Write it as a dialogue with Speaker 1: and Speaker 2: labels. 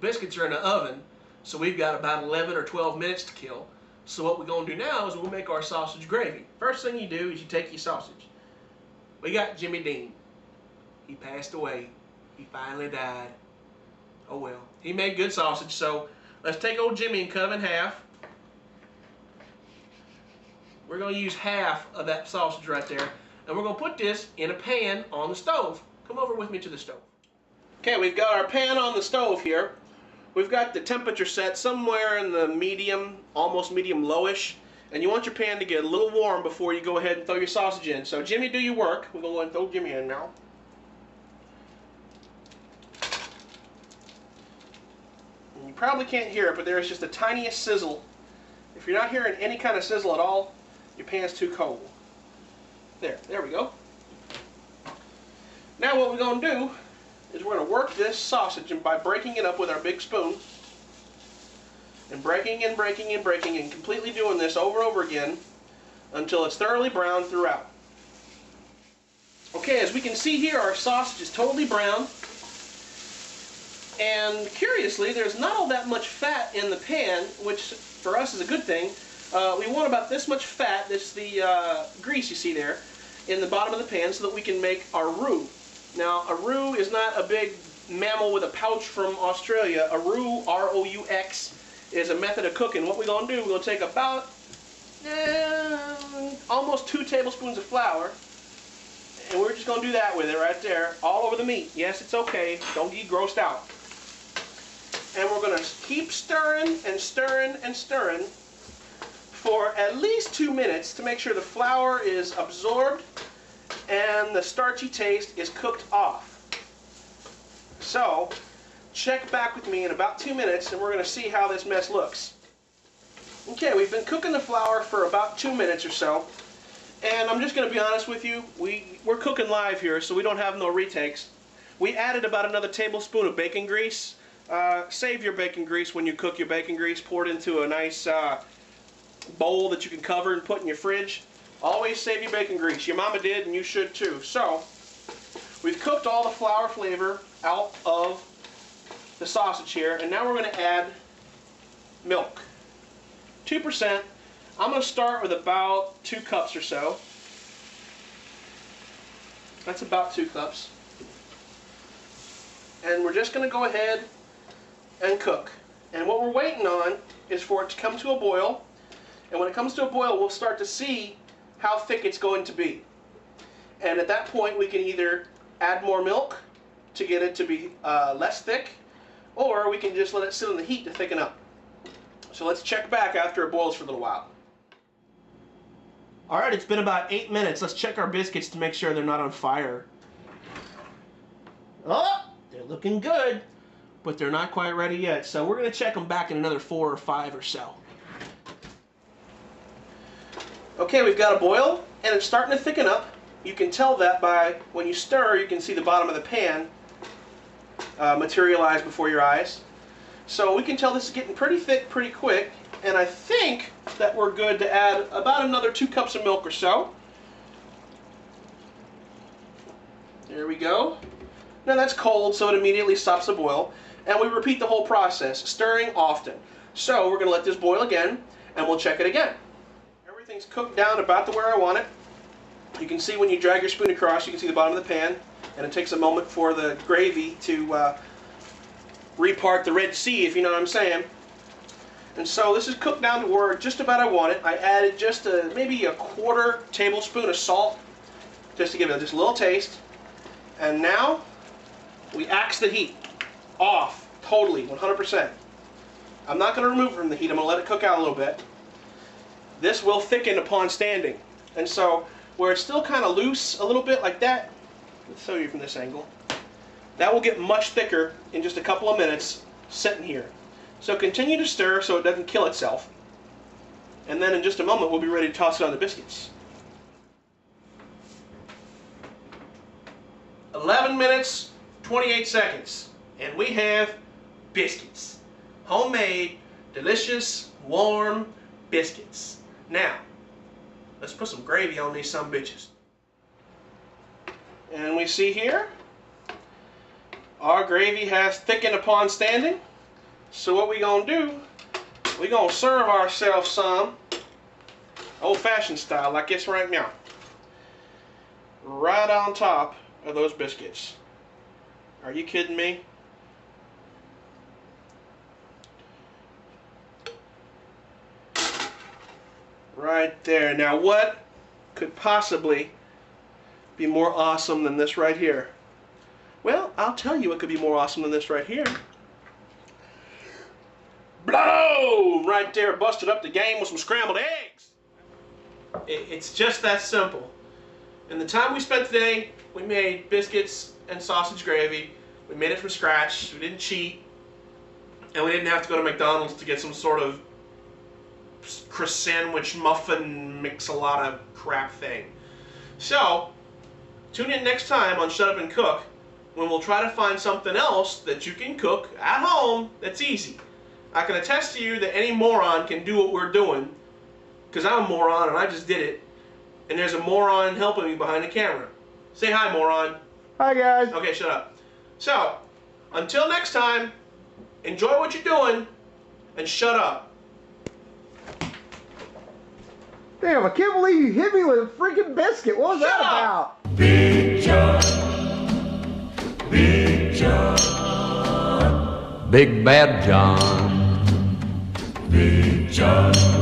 Speaker 1: biscuits are in the oven, so we've got about 11 or 12 minutes to kill. So what we're going to do now is we'll make our sausage gravy. First thing you do is you take your sausage. We got Jimmy Dean. He passed away. He finally died. Oh well. He made good sausage, so let's take old Jimmy and cut him in half. We're going to use half of that sausage right there, and we're going to put this in a pan on the stove. Come over with me to the stove. Okay, we've got our pan on the stove here. We've got the temperature set somewhere in the medium, almost medium lowish, and you want your pan to get a little warm before you go ahead and throw your sausage in. So Jimmy, do your work. We're going to go ahead and throw Jimmy in now. And you probably can't hear it, but there's just the tiniest sizzle. If you're not hearing any kind of sizzle at all, your pan's too cold. There we go. Now what we're going to do is we're going to work this sausage and by breaking it up with our big spoon and breaking and breaking and breaking and completely doing this over and over again until it's thoroughly brown throughout. Okay, as we can see here, our sausage is totally brown, and curiously there's not all that much fat in the pan, which for us is a good thing. We want about this much fat, this is the grease you see there, in the bottom of the pan so that we can make our roux. Now, a roux is not a big mammal with a pouch from Australia. A roux, R-O-U-X, is a method of cooking. What we're going to do, we're going to take about almost 2 tablespoons of flour, and we're just going to do that with it right there, all over the meat. Yes, it's okay. Don't get grossed out. And we're going to keep stirring and stirring and stirring for at least 2 minutes to make sure the flour is absorbed and the starchy taste is cooked off. So, check back with me in about 2 minutes and we're going to see how this mess looks. Okay, we've been cooking the flour for about 2 minutes or so, and I'm just going to be honest with you, we're cooking live here, so we don't have no retakes. We added about another tablespoon of bacon grease. Save your bacon grease when you cook your bacon grease. Pour it into a nice bowl that you can cover and put in your fridge. Always save your bacon grease. Your mama did, and you should too. So, we've cooked all the flour flavor out of the sausage here, and now we're going to add milk. 2%. I'm going to start with about 2 cups or so. That's about 2 cups. And we're just going to go ahead and cook. And what we're waiting on is for it to come to a boil. And when it comes to a boil, we'll start to see how thick it's going to be. And at that point, we can either add more milk to get it to be less thick, or we can just let it sit on the heat to thicken up. So let's check back after it boils for a little while. Alright, it's been about 8 minutes. Let's check our biscuits to make sure they're not on fire. Oh, they're looking good, but they're not quite ready yet. So we're going to check them back in another 4 or 5 or so. Okay, we've got a boil, and it's starting to thicken up. You can tell that by when you stir, you can see the bottom of the pan materialize before your eyes. So we can tell this is getting pretty thick pretty quick, and I think that we're good to add about another 2 cups of milk or so. There we go. Now that's cold, so it immediately stops the boil, and we repeat the whole process, stirring often. So we're going to let this boil again, and we'll check it again. Everything's cooked down about to where I want it. You can see when you drag your spoon across, you can see the bottom of the pan, and it takes a moment for the gravy to repart the Red Sea, if you know what I'm saying. And so this is cooked down to where just about I want it. I added just maybe a 1/4 tablespoon of salt, just to give it just a little taste. And now we axe the heat off totally, 100%. I'm not going to remove it from the heat. I'm going to let it cook out a little bit. This will thicken upon standing. And so, where it's still kind of loose a little bit like that, let's show you from this angle, that will get much thicker in just a couple of minutes sitting here. So continue to stir so it doesn't kill itself. And then in just a moment we'll be ready to toss it on the biscuits. 11 minutes, 28 seconds, and we have biscuits. Homemade, delicious, warm biscuits. Now, let's put some gravy on these sumbitches. And we see here, our gravy has thickened upon standing. So what we gonna do, we gonna serve ourselves some old-fashioned style like this right now. Right on top of those biscuits. Are you kidding me? Right there. Now what could possibly be more awesome than this right here? Well, I'll tell you what could be more awesome than this right here. Blow! Right there, busted up the game with some scrambled eggs. It's just that simple. And the time we spent today, we made biscuits and sausage gravy. We made it from scratch. We didn't cheat. And we didn't have to go to McDonald's to get some sort of sandwich, muffin, mix-a-lot of crap thing. So, tune in next time on Shut Up and Cook, when we'll try to find something else that you can cook at home that's easy. I can attest to you that any moron can do what we're doing, because I'm a moron and I just did it, and there's a moron helping me behind the camera. Say hi, moron.
Speaker 2: Hi, guys.
Speaker 1: Okay, shut up. So, until next time, enjoy what you're doing, and shut up.
Speaker 2: Damn, I can't believe you hit me with a freaking biscuit. What was
Speaker 1: Shut
Speaker 2: that
Speaker 1: up.
Speaker 2: about?
Speaker 3: Big John, Big John, Big Bad John, Big John.